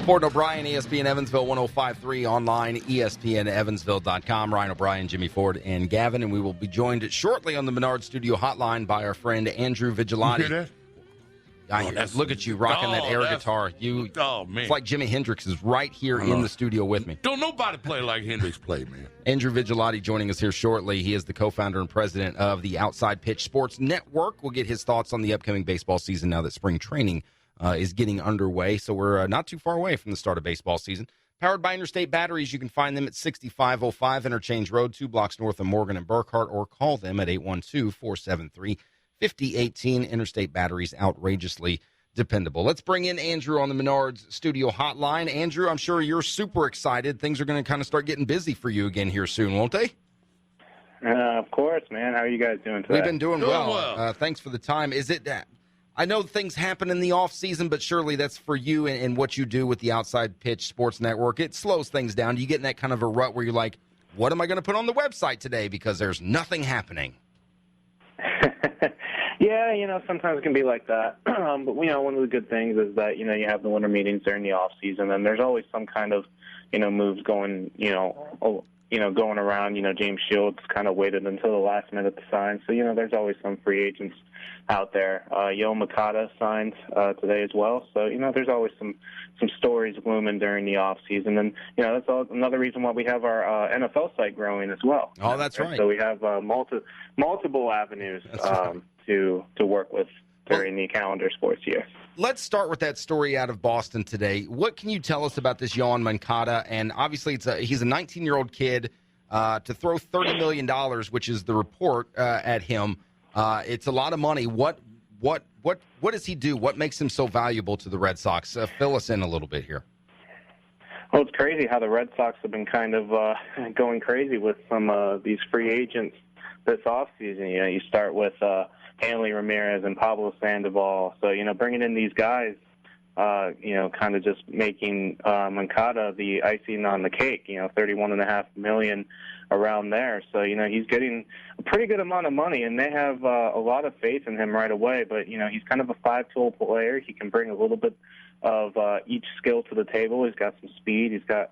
Ford and O'Brien, ESPN Evansville 105.3, online, ESPNEvansville.com. Ryan O'Brien, Jimmy Ford, and Gavin. And we will be joined shortly on the Menard Studio hotline by our friend Andrew Vigilotti. You hear that? Look at you rocking that air guitar. Man. It's like Jimi Hendrix is right here in the studio with me. Don't nobody play like Hendrix played, man. Andrew Vigilotti joining us here shortly. He is the co-founder and president of the Outside Pitch Sports Network. We'll get his thoughts on the upcoming baseball season now that spring training is getting underway. So we're not too far away from the start of baseball season. Powered by Interstate Batteries. You can find them at 6505 Interchange Road, 2 blocks north of Morgan and Burkhart, or call them at 812-473-5018. Interstate Batteries, outrageously dependable. Let's bring in Andrew on the Menards studio hotline. Andrew, I'm sure you're super excited. Things are going to kind of start getting busy for you again here soon, won't they? Of course, man. How are you guys doing today? We've been doing well. Thanks for the time. Is it that? I know things happen in the off season, but surely that's for you and what you do with the Outside Pitch Sports Network. It slows things down. You get in that kind of a rut where you're like, what am I going to put on the website today? Because there's nothing happening. Yeah, sometimes it can be like that. But, one of the good things is that, you have the winter meetings during the off season, and there's always some kind of, moves going, going around. James Shields kind of waited until the last minute to sign. So, there's always some free agents out there. Yo Makata signed today as well. So, there's always some stories blooming during the off season. And, that's another reason why we have our NFL site growing as well. Oh, that's right. So we have multiple avenues to work with during the calendar sports year. Let's start with that story out of Boston today. What can you tell us about this Yoan Moncada? And obviously, he's a 19-year-old kid to throw $30 million, which is the report at him. It's a lot of money. What does he do? What makes him so valuable to the Red Sox? Fill us in a little bit here. Well, it's crazy how the Red Sox have been kind of going crazy with some of these free agents this offseason. You start with Hanley Ramirez and Pablo Sandoval. So, bringing in these guys, kind of just making Moncada the icing on the cake, $31.5 million around there. So, he's getting a pretty good amount of money, and they have a lot of faith in him right away. But, he's kind of a five-tool player. He can bring a little bit of each skill to the table. He's got some speed. He's got,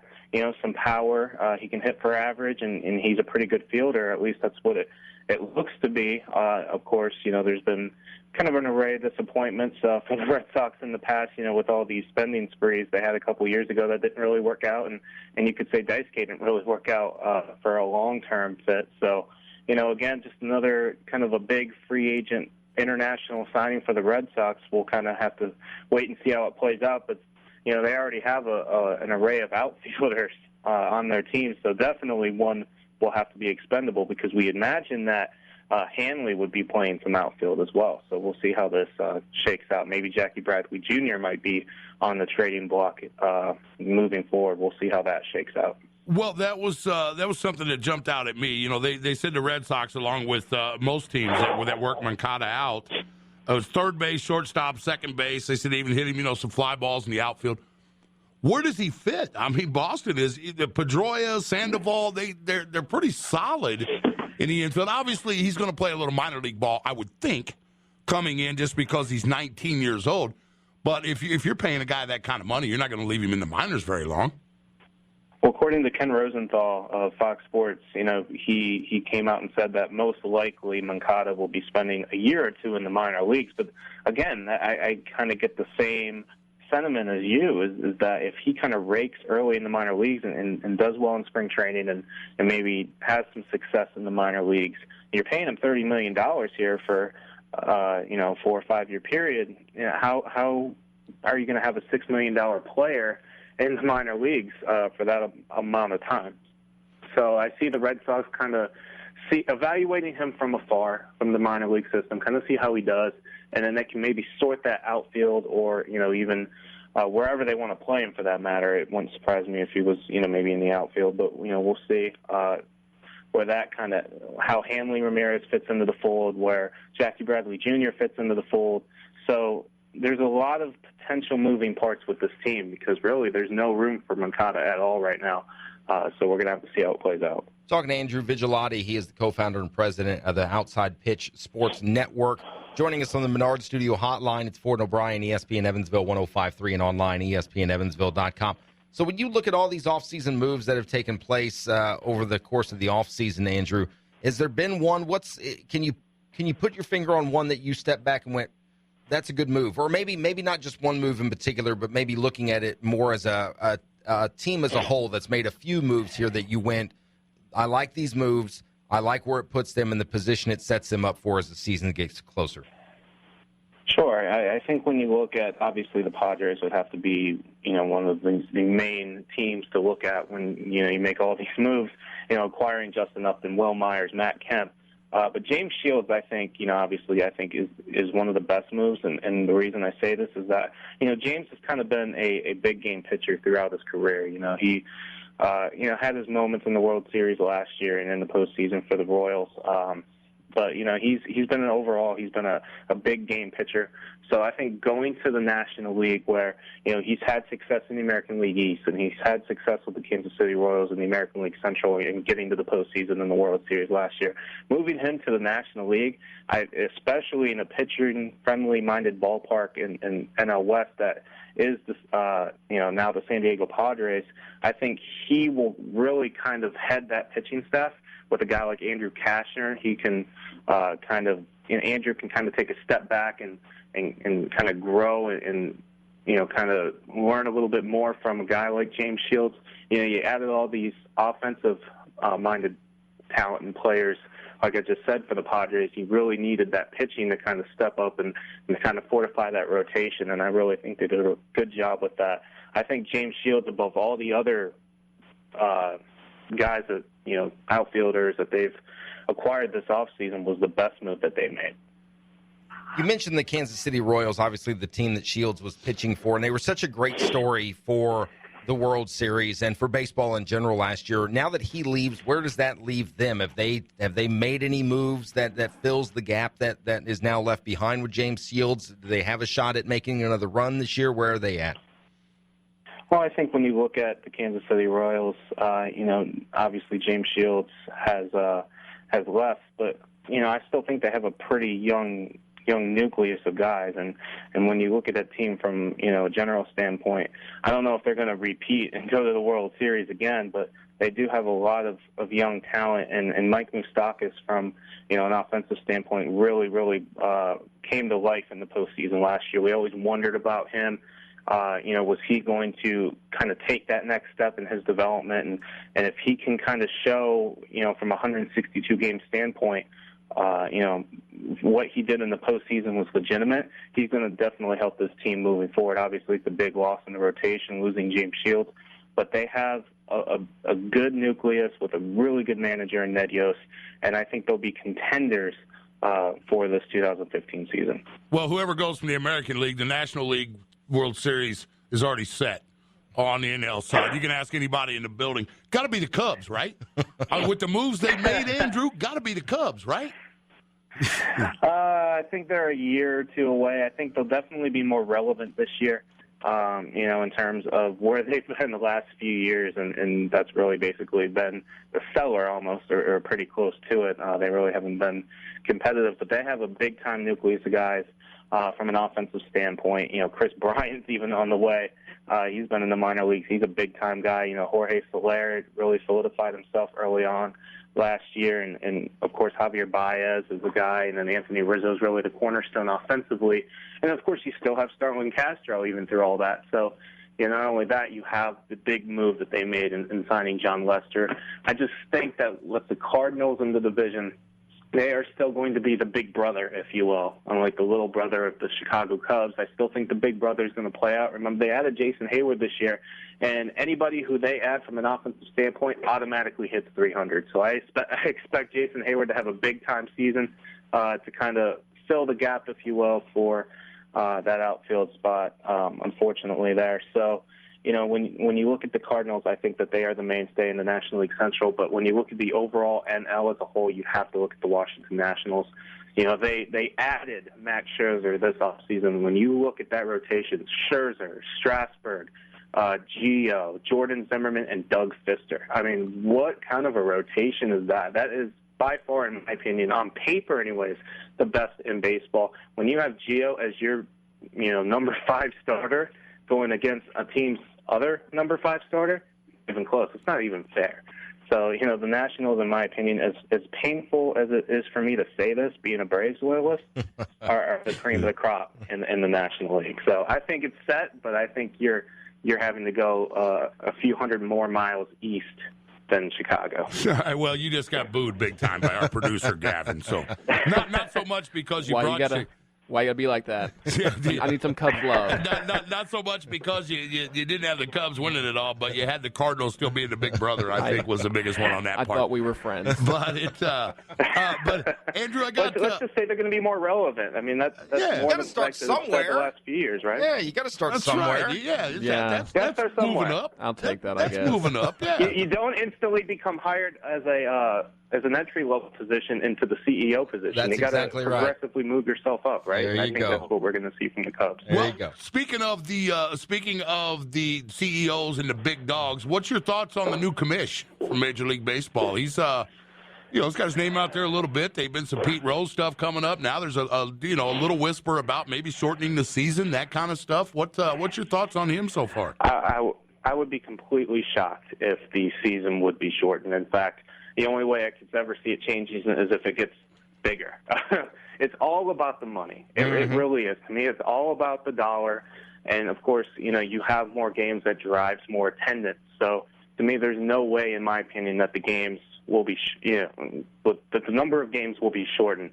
some power. He can hit for average, and he's a pretty good fielder. At least that's what it looks to be. Of course, there's been kind of an array of disappointments for the Red Sox in the past, with all these spending sprees they had a couple years ago that didn't really work out. And you could say Daisuke didn't really work out for a long-term fit. So, again, just another kind of a big free agent international signing for the Red Sox. We'll kind of have to wait and see how it plays out. But, they already have an array of outfielders on their team. So definitely one will have to be expendable because we imagine that Hanley would be playing some outfield as well. So we'll see how this shakes out. Maybe Jackie Bradley Jr. might be on the trading block moving forward. We'll see how that shakes out. Well, that was something that jumped out at me. They said the Red Sox, along with most teams that work Moncada out, it was third base, shortstop, second base. They said they even hit him, some fly balls in the outfield. Where does he fit? I mean, Boston is Pedroia, Sandoval. They're pretty solid in the infield. Obviously, he's going to play a little minor league ball, I would think, coming in just because he's 19 years old. But if you're paying a guy that kind of money, you're not going to leave him in the minors very long. Well, according to Ken Rosenthal of Fox Sports, he came out and said that most likely Moncada will be spending a year or two in the minor leagues. But again, I kind of get the same sentiment as you, is that if he kind of rakes early in the minor leagues and does well in spring training and maybe has some success in the minor leagues, you're paying him $30 million here for 4 or 5 year period. How are you going to have a $6 million player in the minor leagues for that amount of time? So I see the Red Sox kind of evaluating him from afar, from the minor league system, kind of see how he does, and then they can maybe sort that outfield or, even wherever they want to play him for that matter. It wouldn't surprise me if he was, maybe in the outfield, but, we'll see where that kind of, how Hanley Ramirez fits into the fold, where Jackie Bradley Jr. fits into the fold. So there's a lot of potential moving parts with this team because really there's no room for Moncada at all right now. So we're going to have to see how it plays out. Talking to Andrew Vigilotti. He is the co-founder and president of the Outside Pitch Sports Network. Joining us on the Menard Studio Hotline, it's Ford and O'Brien, ESPN Evansville 105.3 and online, ESPNEvansville.com. So when you look at all these offseason moves that have taken place over the course of the offseason, Andrew, has there been one? Can you put your finger on one that you stepped back and went, that's a good move? Or maybe not just one move in particular, but maybe looking at it more as a team as a whole that's made a few moves here that you went, I like these moves. I like where it puts them in the position it sets them up for as the season gets closer. Sure. I think when you look at, obviously, the Padres would have to be, one of the main teams to look at when, you make all these moves, acquiring Justin Upton, Will Myers, Matt Kemp. But James Shields, I think, obviously, I think is one of the best moves. And the reason I say this is that, James has kind of been a big game pitcher throughout his career. He had his moments in the World Series last year and in the postseason for the Royals. But he's been he's been a big game pitcher. So I think going to the National League where, he's had success in the American League East and he's had success with the Kansas City Royals in the American League Central and getting to the postseason in the World Series last year, moving him to the National League, especially in a pitching-friendly minded ballpark in NL West that is now the San Diego Padres, I think he will really kind of head that pitching staff. With a guy like Andrew Kashner, he can Andrew can kind of take a step back and kind of grow and kind of learn a little bit more from a guy like James Shields. You added all these offensive-minded talent and players, like I just said, for the Padres. He really needed that pitching to kind of step up and kind of fortify that rotation, and I really think they did a good job with that. I think James Shields, above all the other guys that, outfielders that they've acquired this offseason, was the best move that they made. You mentioned the Kansas City Royals, obviously the team that Shields was pitching for, and they were such a great story for the World Series and for baseball in general last year. Now that he leaves, where does that leave them? Have they made any moves that fills the gap that is now left behind with James Shields? Do they have a shot at making another run this year? Where are they at? Well, I think when you look at the Kansas City Royals, obviously James Shields has left, but I still think they have a pretty young nucleus of guys, and when you look at that team from a general standpoint, I don't know if they're going to repeat and go to the World Series again, but they do have a lot of young talent, and Mike Moustakas from an offensive standpoint really came to life in the postseason last year. We always wondered about him. Was he going to kind of take that next step in his development? And if he can kind of show, from a 162-game standpoint, what he did in the postseason was legitimate, he's going to definitely help this team moving forward. Obviously, it's a big loss in the rotation, losing James Shields, but they have a good nucleus with a really good manager in Ned Yost, and I think they'll be contenders for this 2015 season. Well, whoever goes from the American League, the National League World Series is already set on the NL side. You can ask anybody in the building. Got to be the Cubs, right? With the moves they made, Andrew, got to be the Cubs, right? I think they're a year or two away. I think they'll definitely be more relevant this year, in terms of where they've been the last few years, and that's really basically been the cellar almost, or pretty close to it. They really haven't been competitive, but they have a big-time nucleus of guys. From an offensive standpoint, Chris Bryant's even on the way. He's been in the minor leagues. He's a big-time guy. Jorge Soler really solidified himself early on last year. And of course, Javier Baez is the guy. And then Anthony Rizzo is really the cornerstone offensively. And, of course, you still have Starlin Castro even through all that. So, not only that, you have the big move that they made in signing John Lester. I just think that with the Cardinals in the division, they are still going to be the big brother, if you will, unlike the little brother of the Chicago Cubs. I still think the big brother is going to play out. Remember, they added Jason Hayward this year, and anybody who they add from an offensive standpoint automatically hits 300. So I expect Jason Hayward to have a big-time season to kind of fill the gap, if you will, for that outfield spot, unfortunately, there. So, when you look at the Cardinals, I think that they are the mainstay in the National League Central. But when you look at the overall NL as a whole, you have to look at the Washington Nationals. They added Max Scherzer this offseason. When you look at that rotation, Scherzer, Strasburg, Gio, Jordan Zimmerman, and Doug Fister. I mean, what kind of a rotation is that? That is by far, in my opinion, on paper anyways, the best in baseball. When you have Gio as your, number 5 starter going against a team's other number 5 starter, even close. It's not even fair. So, the Nationals, in my opinion, as painful as it is for me to say this, being a Braves loyalist, are the cream of the crop in the National League. So I think it's set, but I think you're having to go a few hundred more miles east than Chicago. Well, you just got booed big time by our producer, Gavin. So not so much because you brought Why you gotta be like that? I need some Cubs love. Not so much because you didn't have the Cubs winning it all, but you had the Cardinals still being the big brother. I think was the biggest one on that part. I thought we were friends. But Andrew, let's just say they're going to be more relevant. I mean, that's you more got to start somewhere. The last few years, right? Yeah, you got to start somewhere. Right. That's moving up. I'll take that. I guess that's moving up. Yeah. You don't instantly become hired as an entry-level position into the CEO position. That's you got to exactly progressively move yourself up, right? There you I think go. that's what we're going to see from the Cubs. There you go. Speaking of the CEOs and the big dogs, what's your thoughts on the new commish from Major League Baseball? He's he's got his name out there a little bit. They've been some Pete Rose stuff coming up. Now there's a little whisper about maybe shortening the season, that kind of stuff. What's your thoughts on him so far? I would be completely shocked if the season would be shortened. In fact, the only way I could ever see it changing is if it gets bigger. It's all about the money. It really is. To me, it's all about the dollar. And, of course, you have more games that drives more attendance. So, to me, there's no way, in my opinion, that the games will be that the number of games will be shortened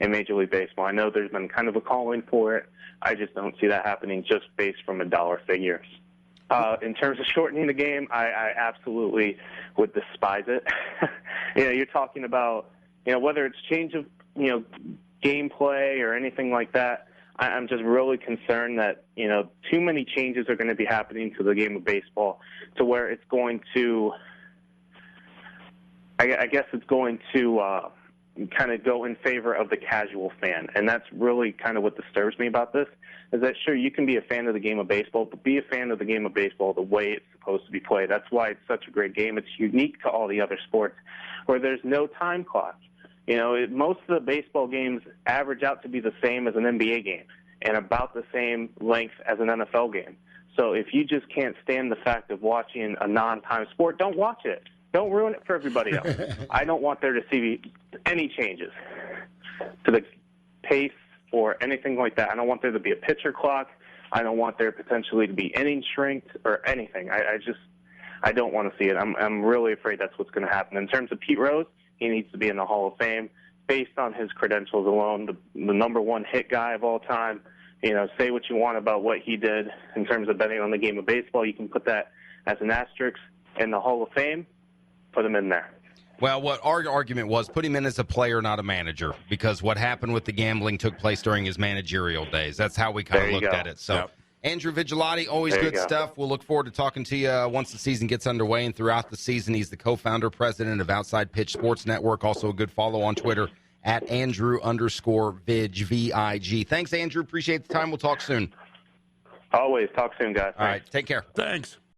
in Major League Baseball. I know there's been kind of a calling for it. I just don't see that happening just based from a dollar figure. In terms of shortening the game, I absolutely would despise it. You're talking about, whether it's change of, gameplay or anything like that. I'm just really concerned that, too many changes are going to be happening to the game of baseball to where it's going to, I guess it's going to kind of go in favor of the casual fan. And that's really kind of what disturbs me about this, is that, sure, you can be a fan of the game of baseball, but be a fan of the game of baseball the way it's supposed to be played. That's why it's such a great game. It's unique to all the other sports where there's no time clock. Most of the baseball games average out to be the same as an NBA game and about the same length as an NFL game. So if you just can't stand the fact of watching a non-time sport, don't watch it. Don't ruin it for everybody else. I don't want there to see any changes to the pace or anything like that. I don't want there to be a pitcher clock. I don't want there potentially to be innings shrinked or anything. I don't want to see it. I'm really afraid that's what's going to happen. In terms of Pete Rose, he needs to be in the Hall of Fame based on his credentials alone, the number 1 hit guy of all time. Say what you want about what he did in terms of betting on the game of baseball. You can put that as an asterisk in the Hall of Fame. Put him in there. Well, what our argument was, put him in as a player, not a manager, because what happened with the gambling took place during his managerial days. That's how we kind of looked at it. So, yep. Andrew Vigilotti, always good stuff. We'll look forward to talking to you once the season gets underway and throughout the season. He's the co-founder, president of Outside Pitch Sports Network. Also a good follow on Twitter at Andrew_Vig, V-I-G. Thanks, Andrew. Appreciate the time. We'll talk soon. Always. Talk soon, guys. All right. Take care. Thanks.